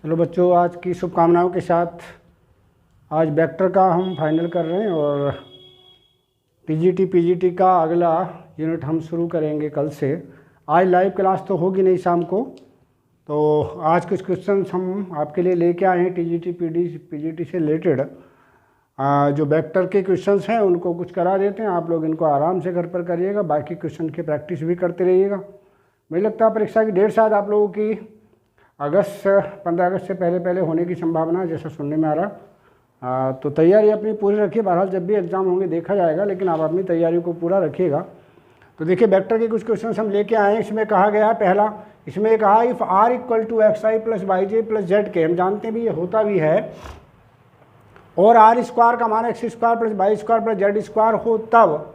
चलो बच्चों, आज की शुभकामनाओं के साथ आज वेक्टर का हम फाइनल कर रहे हैं और पीजीटी का अगला यूनिट हम शुरू करेंगे कल से। आज लाइव क्लास तो होगी नहीं शाम को, तो आज कुछ क्वेश्चन हम आपके लिए लेके आए हैं पीजीटी से रिलेटेड। जो वेक्टर के क्वेश्चंस हैं उनको कुछ करा देते हैं, आप लोग इनको आराम से घर पर करिएगा, बाकी क्वेश्चन की प्रैक्टिस भी करते रहिएगा। मुझे लगता है परीक्षा की डेट शायद आप लोगों की 15 अगस्त से पहले होने की संभावना है, जैसा सुनने में आ रहा। तो तैयारी अपनी पूरी रखिए, बहरहाल जब भी एग्ज़ाम होंगे देखा जाएगा, लेकिन आप अपनी तैयारी को पूरा रखिएगा। तो देखिए, वेक्टर के कुछ क्वेश्चन हम लेके आए हैं। इसमें कहा गया पहला, इसमें कहा if r = xi + yj + zk, हम जानते भी ये होता भी है, और r² का मान x² + y² + z² हो तब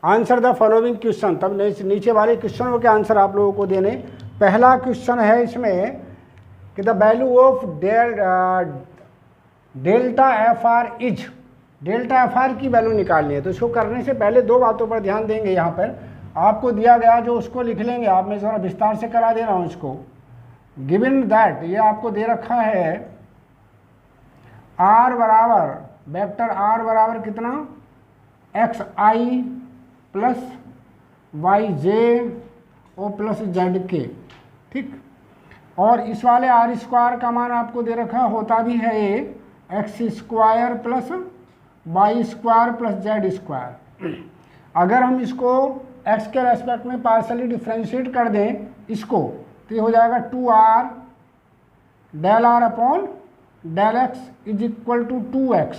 आंसर द फॉलोइंग क्वेश्चन। तब नीचे वाले क्वेश्चनों के आंसर आप लोगों को देने। पहला क्वेश्चन है इसमें कि the value of delta FR is, delta FR की वैल्यू निकालनी है। तो इसको करने से पहले दो बातों पर ध्यान देंगे। यहाँ पर आपको दिया गया जो उसको लिख लेंगे, आप मैं ज़रा विस्तार से करा दे रहा हूँ इसको। गिवन दैट, ये आपको दे रखा है r बराबर, वेक्टर r बराबर कितना, xi + yj और + zk, ठीक। और इस वाले r² का मान आपको दे रखा होता भी है ये x² + y² + z²। अगर हम इसको x के रेस्पेक्ट में पार्शली डिफ्रेंशिएट कर दें इसको, तो ये हो जाएगा 2r ∂r/∂x = 2x।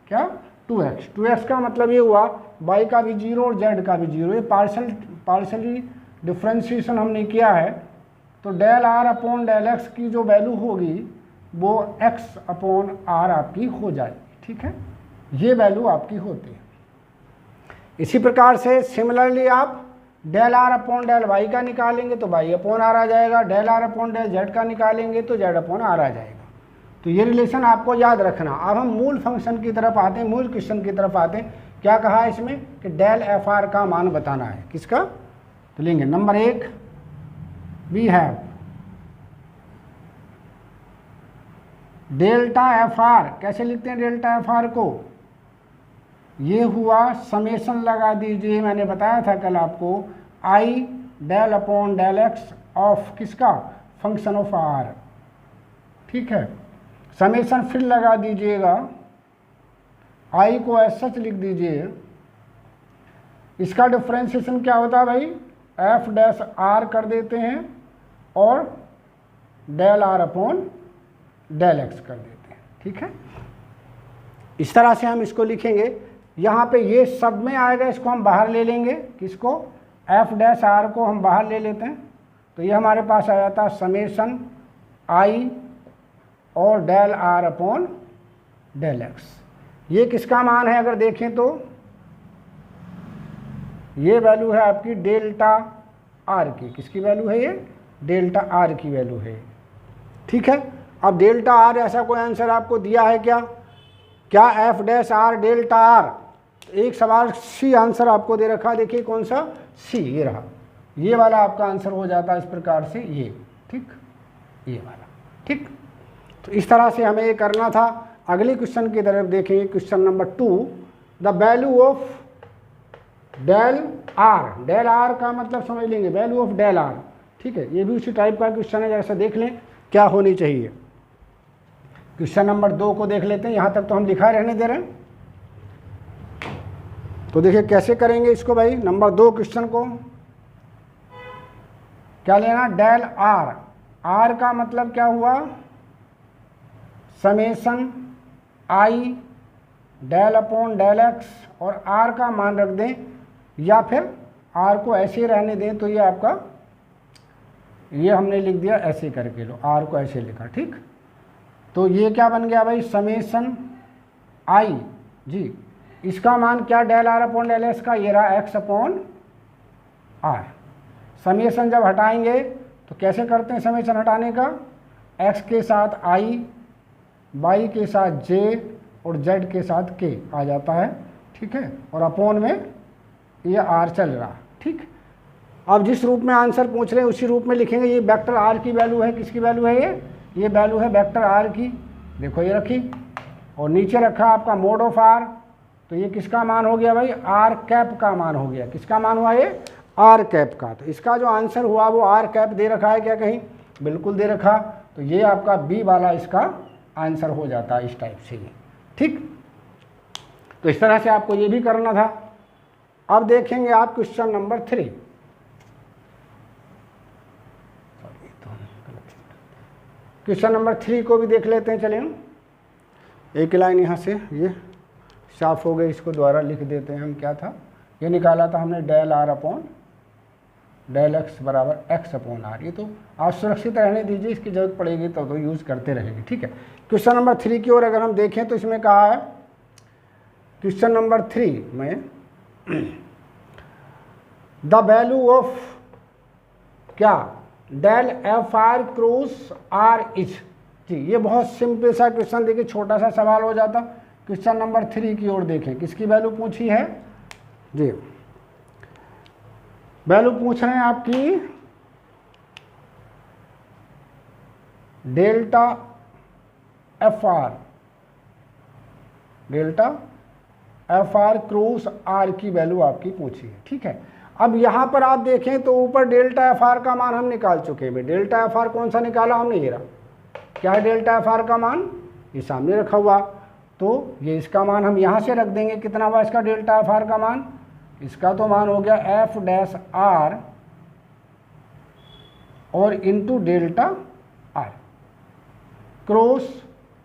क्या 2x का मतलब ये हुआ y का भी 0 और z का भी 0। ये पार्शली डिफ्रेंशिएशन हमने किया है, तो ∂r/∂x की जो वैल्यू होगी वो x/r आपकी हो जाएगी, ठीक है। ये वैल्यू आपकी होती है। इसी प्रकार से सिमिलरली आप ∂r/∂y का निकालेंगे तो y/r आ जाएगा, ∂r/∂z का निकालेंगे तो z/r आ जाएगा। तो ये रिलेशन आपको याद रखना। अब हम मूल फंक्शन की तरफ आते हैं, मूल क्वेश्चन की तरफ आते हैं। क्या कहा है इसमें कि ∂FR का मान बताना है, किसका। तो लेंगे नंबर 1, वी हैव ∂FR। कैसे लिखते हैं ∂FR को, ये हुआ समेशन लगा दीजिए, मैंने बताया था कल आपको, i ∂x ऑफ किसका, फंक्शन ऑफ r, ठीक है। समेशन फिर लगा दीजिएगा, i को एज सच लिख दीजिए। इसका डिफ्रेंशिएशन क्या होता है भाई, f' कर देते हैं और ∂r/∂x कर देते हैं, ठीक है। इस तरह से हम इसको लिखेंगे। यहाँ पे ये सब में आएगा, इसको हम बाहर ले लेंगे, किसको, f' को हम बाहर ले लेते हैं। तो ये हमारे पास आ जाता है समेशन i और ∂r/∂x। ये किसका मान है अगर देखें तो ये वैल्यू है आपकी डेल्टा r की। किसकी वैल्यू है ये, डेल्टा r की वैल्यू है, ठीक है। अब डेल्टा r, ऐसा कोई आंसर आपको दिया है क्या f' डेल्टा r। एक सवाल सी आंसर आपको दे रखा, देखिए कौन सा, सी, ये रहा, ये वाला आपका आंसर हो जाता है इस प्रकार से, ये, ठीक, ये वाला, ठीक। तो इस तरह से हमें ये करना था। अगले क्वेश्चन की तरफ देखें, question number 2, the value of ∂r का मतलब समझ लेंगे, वैल्यू ऑफ ∂r, ठीक है। ये भी उसी टाइप का क्वेश्चन है, जैसा देख लें क्या होनी चाहिए। क्वेश्चन नंबर 2 को देख लेते हैं, यहाँ तक तो हम लिखा रहने दे रहे हैं। तो देखिए कैसे करेंगे इसको भाई। नंबर 2 क्वेश्चन को क्या लेना, ∂r का मतलब क्या हुआ, समेशन i ∂x और r का मान रख दें, या फिर r को ऐसे रहने दें। तो ये आपका, ये हमने लिख दिया ऐसे करके, लो r को ऐसे लिखा, ठीक। तो ये क्या बन गया भाई, समेशन i जी, इसका मान क्या, ∂r/∂x का, ये रहा x/r। समेशन जब हटाएंगे तो कैसे करते हैं समेशन हटाने का, x के साथ i, y के साथ j और z के साथ k आ जाता है, ठीक है। और अपॉन में ये r चल रहा, ठीक। अब जिस रूप में आंसर पूछ रहे हैं उसी रूप में लिखेंगे। ये वेक्टर आर की वैल्यू है, किसकी वैल्यू है ये वैल्यू है वेक्टर आर की, देखो ये रखी, और नीचे रखा आपका मोड ऑफ आर, तो ये किसका मान हो गया भाई, आर कैप का मान हो गया। किसका मान हुआ ये, आर कैप का। तो इसका जो आंसर हुआ वो आर कैप दे रखा है क्या कहीं, बिल्कुल दे रखा, तो ये आपका बी वाला इसका आंसर हो जाता है इस टाइप से। ठीक, तो इस तरह से आपको ये भी करना था। अब देखेंगे आप क्वेश्चन नंबर 3। क्वेश्चन नंबर 3 को भी देख लेते हैं। चलिए एक लाइन यहाँ से ये साफ हो गई, इसको दोबारा लिख देते हैं हम। क्या था ये निकाला था हमने, del r upon del x बराबर एक्स अपॉन आर। ये तो आप सुरक्षित रहने दीजिए, इसकी जरूरत पड़ेगी तो यूज़ करते रहेंगे। ठीक है, क्वेश्चन नंबर 3 की ओर अगर हम देखें तो इसमें कहा है क्वेश्चन नंबर 3 में द वैल्यू ऑफ क्या, del F are cross R is. जी ये बहुत सिंपल सा क्वेश्चन, देखिए छोटा सा सवाल हो जाता। क्वेश्चन नंबर 3 की ओर देखें, किसकी वैल्यू पूछी है जी, वैल्यू पूछ रहे हैं आपकी delta f r, delta f are cross r की वैल्यू आपकी पूछी है। ठीक है, अब यहाँ पर आप देखें तो ऊपर डेल्टा एफ आर का मान हम निकाल चुके हैं। डेल्टा एफ आर कौन सा निकाला हमने, ये रहा। क्या है डेल्टा एफ आर का मान, ये सामने रखा हुआ, तो ये इसका मान हम यहाँ से रख देंगे। कितना हुआ इसका डेल्टा एफ आर का मान, इसका तो मान हो गया एफ डैश आर और इनटू डेल्टा आर क्रॉस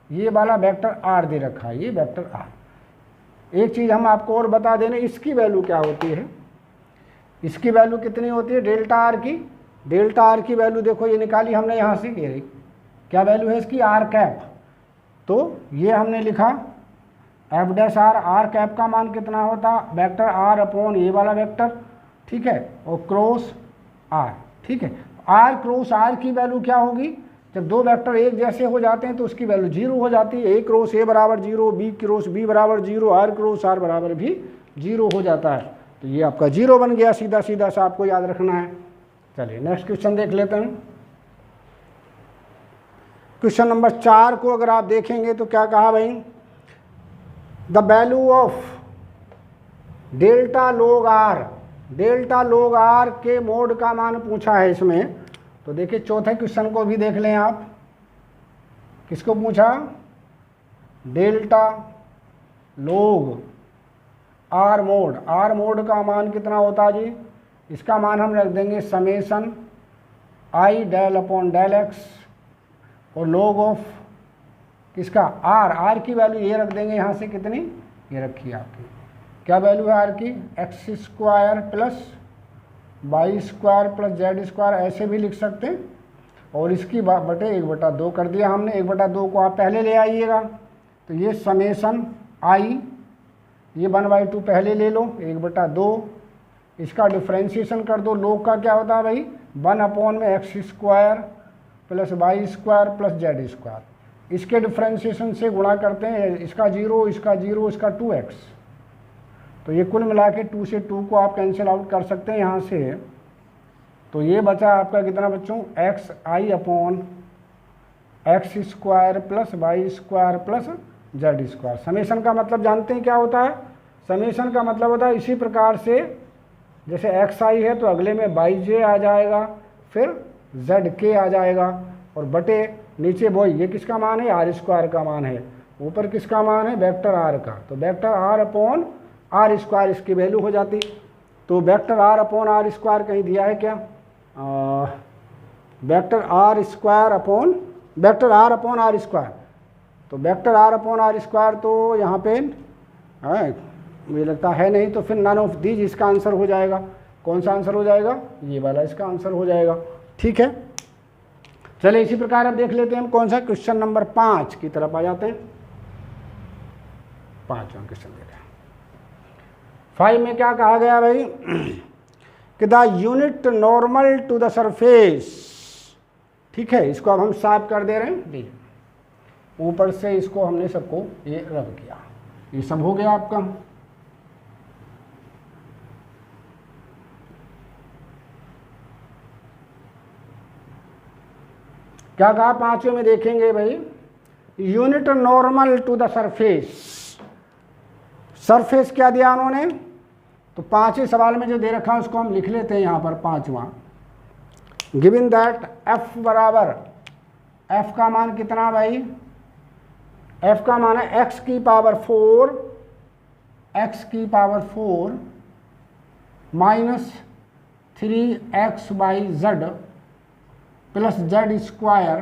ये वाला वेक्टर आर दे रखा है, ये वेक्टर आर। एक चीज़ हम आपको और बता दें, इसकी वैल्यू क्या होती है, इसकी वैल्यू कितनी होती है डेल्टा आर की। डेल्टा आर की वैल्यू देखो ये निकाली हमने यहाँ से, ये रही क्या वैल्यू है इसकी, आर कैप। तो ये हमने लिखा f dash r, r cap का मान कितना होता, वेक्टर आर अपॉन ये वाला वेक्टर। ठीक है, और क्रॉस आर। ठीक है, आर क्रॉस आर की वैल्यू क्या होगी, जब दो वेक्टर एक जैसे हो जाते हैं तो उसकी वैल्यू 0 हो जाती है। ए क्रॉस ए बराबर 0, बी क्रॉस बी बराबर 0, आर क्रॉस आर बराबर भी 0 हो जाता है। तो ये आपका 0 बन गया, सीधा सीधा सा आपको याद रखना है। चलिए नेक्स्ट क्वेश्चन देख लेते हैं। क्वेश्चन नंबर 4 को अगर आप देखेंगे तो क्या कहा भाई, the value of delta log are, delta log are के मोड का मान पूछा है इसमें। तो देखिए चौथे क्वेश्चन को भी देख लें आप, किसको पूछा, delta log are mode. Are mode का मान कितना होता है जी, इसका मान हम रख देंगे समेशन आई डेल अपॉन डेल एक्स और लॉग ऑफ किसका, आर। आर की वैल्यू ये रख देंगे यहाँ से, कितनी, ये रखी आपकी, क्या वैल्यू है आर की, x square plus Y square plus Z square, ऐसे भी लिख सकते हैं। और इसकी बटे 1/2 कर दिया हमने। 1/2 को आप पहले ले आइएगा, तो ये समेशन आई, ये 1/2 पहले ले लो, 1/2 इसका डिफ्रेंशिएशन कर दो। लोग का क्या होता है भाई, 1 में x square plus Y square plus Z square, इसके डिफ्रेंशिएशन से गुणा करते हैं, इसका 0, इसका 0, इसका 2x। तो ये कुल मिला के 2 से 2 को आप कैंसिल आउट कर सकते हैं यहाँ से। तो ये बचा आपका कितना बच्चों, X I upon X square plus Y square plus Z square. Summation का मतलब जानते हैं क्या होता है, समेशन का मतलब होता है इसी प्रकार से, जैसे एक्स आई है तो अगले में वाई जे आ जाएगा, फिर जेड के आ जाएगा, और बटे नीचे वही, ये किसका मान है, आर स्क्वायर का मान है, ऊपर किसका मान है, वेक्टर आर का। तो vector R upon R square इसकी वैल्यू हो जाती। तो vector R upon R square कहीं दिया है क्या, vector R square upon vector R upon R square. तो vector R upon R square तो यहाँ पे मुझे लगता है नहीं, तो फिर नन ऑफ दीज इसका आंसर हो जाएगा। कौन सा आंसर हो जाएगा, ये वाला इसका आंसर हो जाएगा। ठीक है, चलिए इसी प्रकार अब देख लेते हैं हम कौन सा, क्वेश्चन नंबर 5 की तरफ आ जाते हैं। 5वां क्वेश्चन देख रहे हैं। 5 में क्या कहा गया भाई, कि the unit normal to the surface. ठीक है, इसको अब हम साफ कर दे रहे हैं, ऊपर से इसको हमने सबको ये रब किया, ये सब हो गया आपका। क्या कहा पांचवें में देखेंगे भाई, unit normal to the surface. Surface क्या दिया उन्होंने, तो पांचवें सवाल में जो दे रखा है उसको हम लिख लेते हैं यहाँ पर पांचवा। गिवन दैट f बराबर, f का मान कितना भाई, f का मान है x की power 4 minus 3x/z plus z square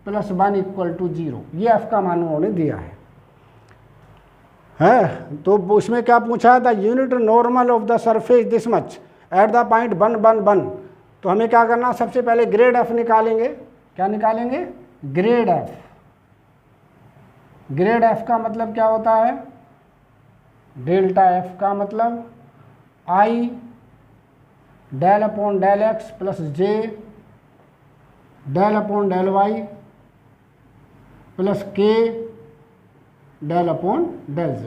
plus 1 equal to 0। ये f का मान उन्होंने दिया है। तो उसमें क्या पूछा था, unit normal of the surface this much at the point 1 1 1। तो हमें क्या करना, सबसे पहले ग्रेड f निकालेंगे। क्या निकालेंगे, ग्रेड f। ग्रेड f का मतलब क्या होता है, डेल्टा f का मतलब i del upon del x plus j del upon del y plus k del upon del z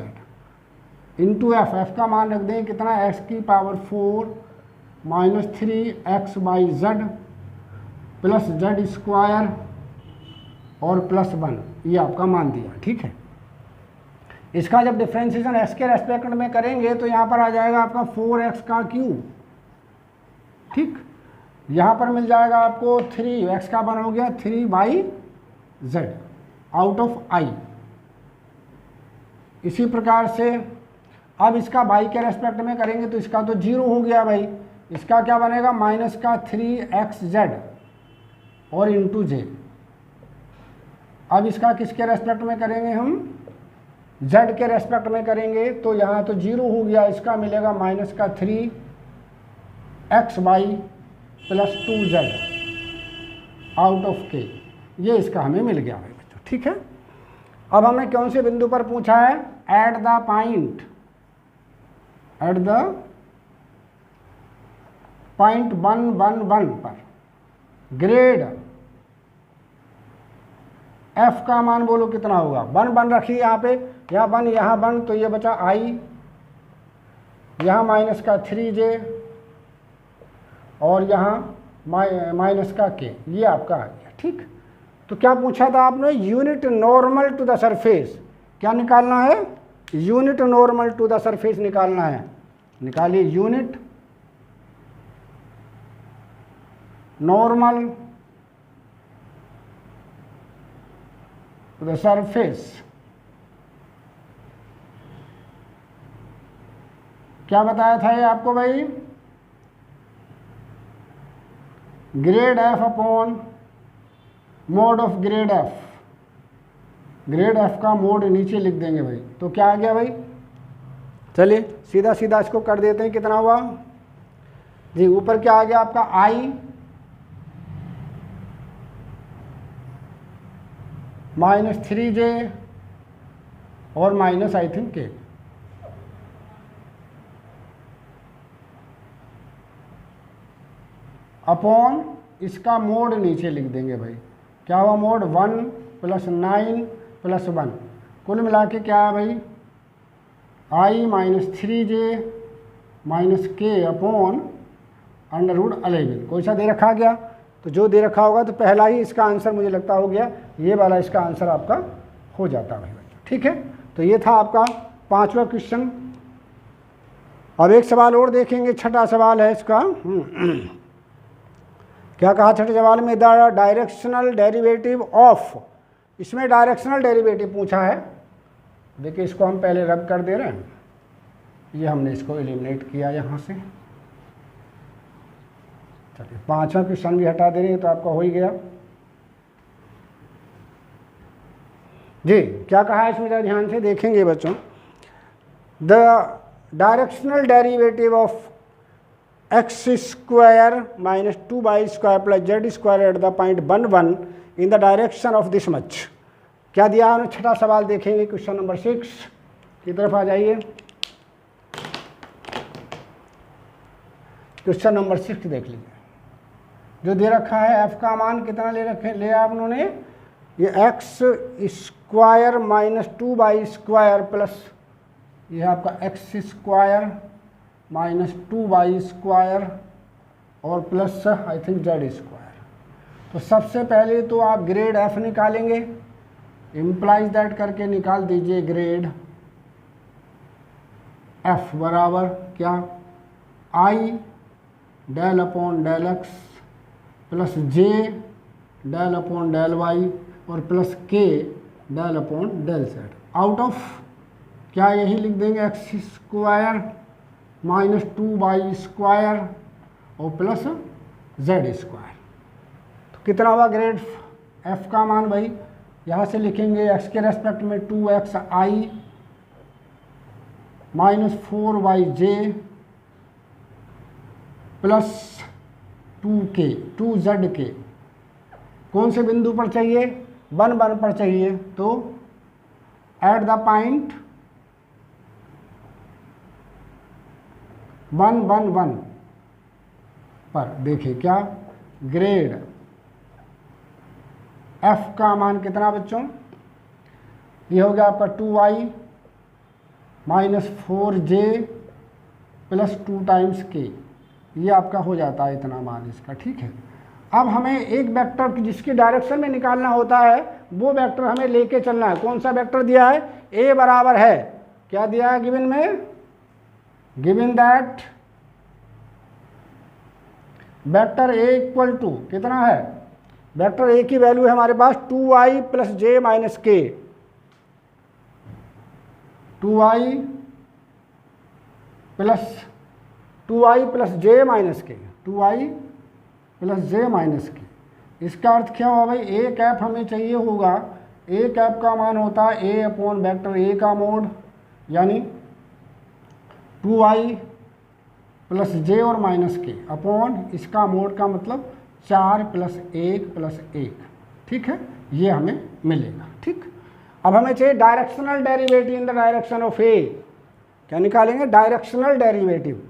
into f. एफ का मान रख दें कितना, x की power 4 minus 3x/z plus z square और प्लस 1, ये आपका मान दिया। ठीक है, इसका जब डिफ्रेंशिएशन x के रेस्पेक्ट में करेंगे तो यहाँ पर आ जाएगा आपका 4x का क्यूब। ठीक, यहाँ पर मिल जाएगा आपको 3x का बन हो गया 3/z आउट ऑफ i। इसी प्रकार से अब इसका y के रेस्पेक्ट में करेंगे तो इसका तो 0 हो गया भाई, इसका क्या बनेगा, माइनस का 3xz और इंटू j। अब इसका किसके रेस्पेक्ट में करेंगे, हम z के रेस्पेक्ट में करेंगे तो यहाँ तो 0 हो गया, इसका मिलेगा माइनस का 3x/y plus 2z out of k। ये इसका हमें मिल गया भाई बच्चों। ठीक है, अब हमने कौन से बिंदु पर पूछा है, एट द पॉइंट 1 1 1 पर ग्रेड f का मान बोलो कितना होगा, 1 1 रखिए यहाँ पे, यहाँ 1 यहाँ 1 तो ये बचा i, यहाँ माइनस का 3j और यहाँ माइनस का k, ये आपका आ गया। ठीक, तो क्या पूछा था आपने, unit normal to the surface. क्या निकालना है, unit normal to the surface निकालना है। निकालिए unit normal to the surface. क्या बताया था ये आपको भाई, grade f upon mod of grade f। Grade f का मोड नीचे लिख देंगे भाई, तो क्या आ गया भाई, चलिए सीधा सीधा इसको कर देते हैं। कितना हुआ जी, ऊपर क्या आ गया आपका i माइनस 3j और minus I think k। Upon इसका मोड नीचे लिख देंगे भाई, क्या हुआ मोड 1 प्लस 9 प्लस 1, कुल मिला के क्या है भाई, i minus 3j minus k upon √11। कोई सा दे रखा गया, तो जो दे रखा होगा तो पहला ही इसका आंसर मुझे लगता हो गया, ये वाला इसका आंसर आपका हो जाता है भाई। ठीक है, तो ये था आपका 5वां क्वेश्चन। अब एक सवाल और देखेंगे, छठा सवाल है इसका। क्या कहा छठे सवाल में, द डायरेक्शनल डेरिवेटिव ऑफ। इसमें डायरेक्शनल डेरिवेटिव पूछा है। देखिए इसको हम पहले रब कर दे रहे हैं, ये हमने इसको एलिमिनेट किया यहाँ से। चलिए 5वां क्वेश्चन भी हटा दे रहे हैं तो आपका हो ही गया जी। क्या कहा है इसमें, ध्यान से देखेंगे बच्चों। The directional derivative of x square minus 2y² plus z square at the point 1 1 in the direction of this much. क्या दिया है, छठा सवाल देखेंगे, क्वेश्चन नंबर 6 की तरफ आ जाइए। क्वेश्चन नंबर 6 देख लीजिए, जो दे रखा है f का मान कितना ले रखे, ले आप उन्होंने, ये x square minus 2y² plus ये आपका x स्क्वायर माइनस 2y² और plus I think z square. तो सबसे पहले तो आप ग्रेड एफ निकालेंगे, इम्प्लाइज दैट करके निकाल दीजिए ग्रेड एफ बराबर क्या, I del upon del X plus J del upon del Y और plus K del upon del Z, out of क्या यही लिख देंगे एक्स स्क्वायर माइनस 2y² और प्लस जेड स्क्वायर। तो कितना हुआ ग्रेड एफ का मान भाई, यहाँ से लिखेंगे एक्स के रेस्पेक्ट में 2xi minus 4yj plus 2z कौन से बिंदु पर चाहिए, 1 1 पर चाहिए, तो एट द पॉइंट 1 1 1 पर देखिए क्या ग्रेड एफ का मान कितना बच्चों, ये हो गया आपका 2y minus 4j plus 2 times k, ये आपका हो जाता है इतना मान इसका। ठीक है, अब हमें एक वेक्टर जिसकी डायरेक्शन में निकालना होता है वो वेक्टर हमें लेके चलना है। कौन सा वेक्टर दिया है, a बराबर है क्या दिया है गिवन में, given that vector a equal to कितना है, वेक्टर a की वैल्यू है हमारे पास 2y प्लस जे माइनस के, 2y प्लस जे माइनस के, 2y प्लस जे माइनस के। इसका अर्थ क्या हुआ भाई, ए कैप हमें चाहिए होगा, ए कैप का मान होता है ए अपॉन वेक्टर ए का मोड, यानी 2y प्लस जे और माइनस के अपॉन इसका मोड का मतलब 4 प्लस 1 प्लस 1। ठीक है, ये हमें मिलेगा। ठीक, अब हमें चाहिए directional derivative in the direction of A, क्या निकालेंगे, directional derivative.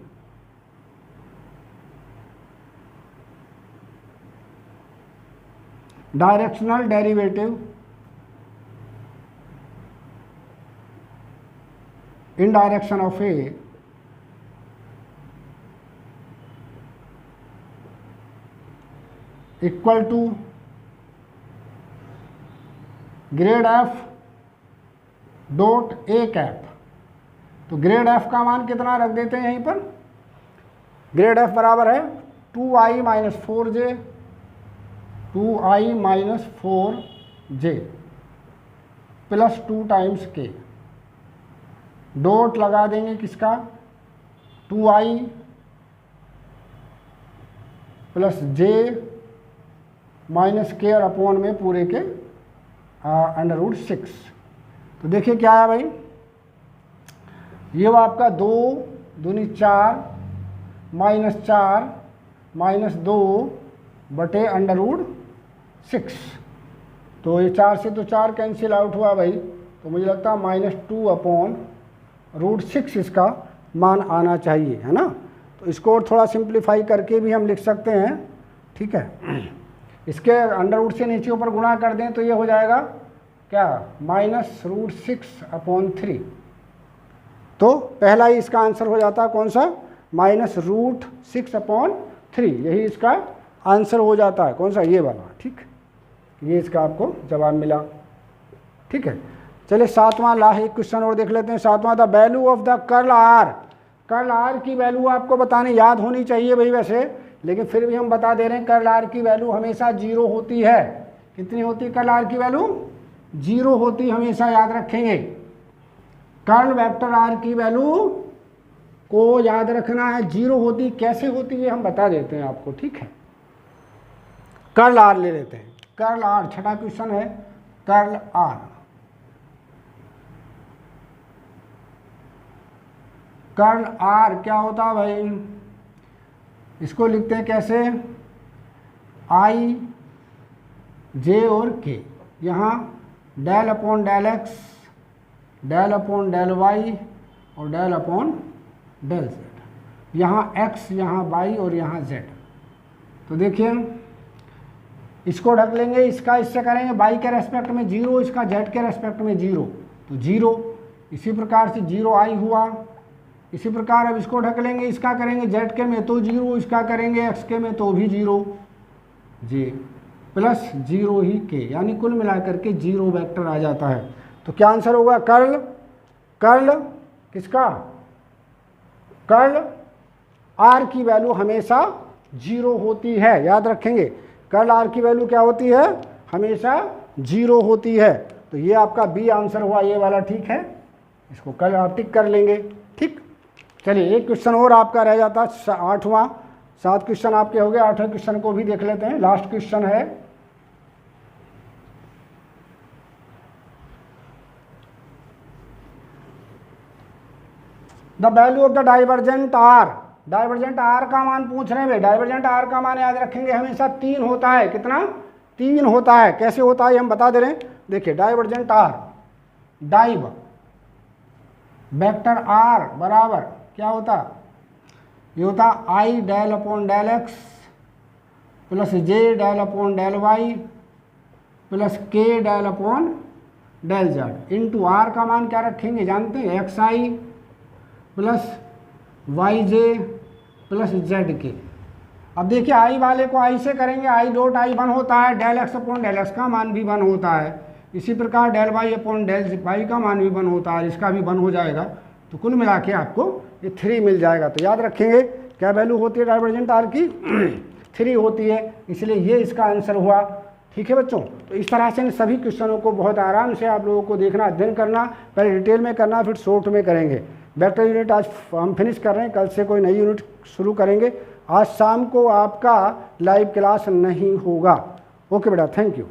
Directional derivative in direction of A equal to grad F dot A cap. तो ग्रेड एफ का मान कितना रख देते हैं यहीं पर, ग्रेड एफ बराबर है 2i minus 4j, 2i minus 4j plus 2 times के, डॉट लगा देंगे किसका, 2i प्लस जे माइनस के और अपॉन में पूरे के √6। तो देखिए क्या है भाई, ये वो आपका 2 दूनी 4 माइनस 4 माइनस 2 बटे √6। तो ये 4 से तो 4 कैंसिल आउट हुआ भाई, तो मुझे लगता है -2 अपॉन √6 इसका मान आना चाहिए, है ना। तो इसको और थोड़ा सिंप्लीफाई करके भी हम लिख सकते हैं। ठीक है, इसके अंडर रूट से नीचे ऊपर गुणा कर दें तो ये हो जाएगा क्या, -√6 अपॉन 3। तो पहला ही इसका आंसर हो जाता है कौन सा, -√6 अपॉन 3, यही इसका आंसर हो जाता है। कौन सा, ये वाला। ठीक, ये इसका आपको जवाब मिला। ठीक है, चलिए सातवां एक क्वेश्चन और देख लेते हैं। सातवां, the value of the curl r. Curl r की वैल्यू आपको बताने याद होनी चाहिए भाई वैसे, लेकिन फिर भी हम बता दे रहे हैं कर्ल आर की वैल्यू हमेशा 0 होती है। कितनी होती है कर्ल आर की वैल्यू, 0 होती, हमेशा याद रखेंगे। कर्ल वेक्टर आर की वैल्यू को याद रखना है, 0 होती। कैसे होती है हम बता देते हैं आपको। ठीक है, कर्ल आर ले लेते हैं। कर्ल आर, छठा क्वेश्चन है कर्ल आर। कर्ल आर क्या होता है भाई, इसको लिखते हैं कैसे, आई जे और के, यहाँ del upon del x, del upon del Y और डेल अपॉन डेल जेड। यहाँ एक्स, यहाँ वाई और यहाँ जेड। तो देखिए इसको ढक लेंगे, इसका इससे करेंगे वाई के रेस्पेक्ट में 0, इसका जेड के रेस्पेक्ट में 0, तो 0। इसी प्रकार से 0 आई हुआ। इसी प्रकार अब इसको ढक लेंगे, इसका करेंगे जेड के में तो 0, इसका करेंगे एक्स के में तो भी 0 जे। प्लस 0 ही के, यानी कुल मिलाकर के 0 वेक्टर आ जाता है। तो क्या आंसर होगा? कर्ल, कर्ल किसका? कर्ल आर की वैल्यू हमेशा 0 होती है, याद रखेंगे। कर्ल आर की वैल्यू क्या होती है? हमेशा 0 होती है। तो ये आपका बी आंसर हुआ, ये वाला, ठीक है। इसको कल आप टिक कर लेंगे, ठीक। चलिए एक क्वेश्चन और आपका रह जाता, 8वां। 7 क्वेश्चन आपके हो गए, 8वें क्वेश्चन को भी देख लेते हैं। लास्ट क्वेश्चन है, the value of the divergent r. Divergent r का मान पूछ रहे हैं भाई। डाइवर्जेंट आर का मान याद रखेंगे हमेशा 3 होता है। कितना? 3 होता है। कैसे होता है हम बता दे रहे हैं। देखिए divergent R, div vector R बराबर क्या होता? ये होता I del upon del X plus J del upon del Y plus K del upon del Z into R का मान क्या रखेंगे जानते हैं? X I plus Y J plus Z K. अब देखिए आई वाले को आई से करेंगे, आई डॉट आई 1 होता है, del x upon del x का मान भी 1 होता है। इसी प्रकार del y upon del y का मान भी 1 होता है, इसका भी 1 हो जाएगा। तो कुल मिला के आपको ये 3 मिल जाएगा। तो याद रखेंगे क्या वैल्यू होती है डाइवर्जेंट आर की? 3 होती है, इसलिए ये इसका आंसर हुआ। ठीक है बच्चों, तो इस तरह से इन सभी क्वेश्चनों को बहुत आराम से आप लोगों को देखना, अध्ययन करना। पहले डिटेल में करना, फिर शॉर्ट में करेंगे। वेक्टर यूनिट आज हम फिनिश कर रहे हैं, कल से कोई नई यूनिट शुरू करेंगे। आज शाम को आपका लाइव क्लास नहीं होगा। ओके बेटा, थैंक यू।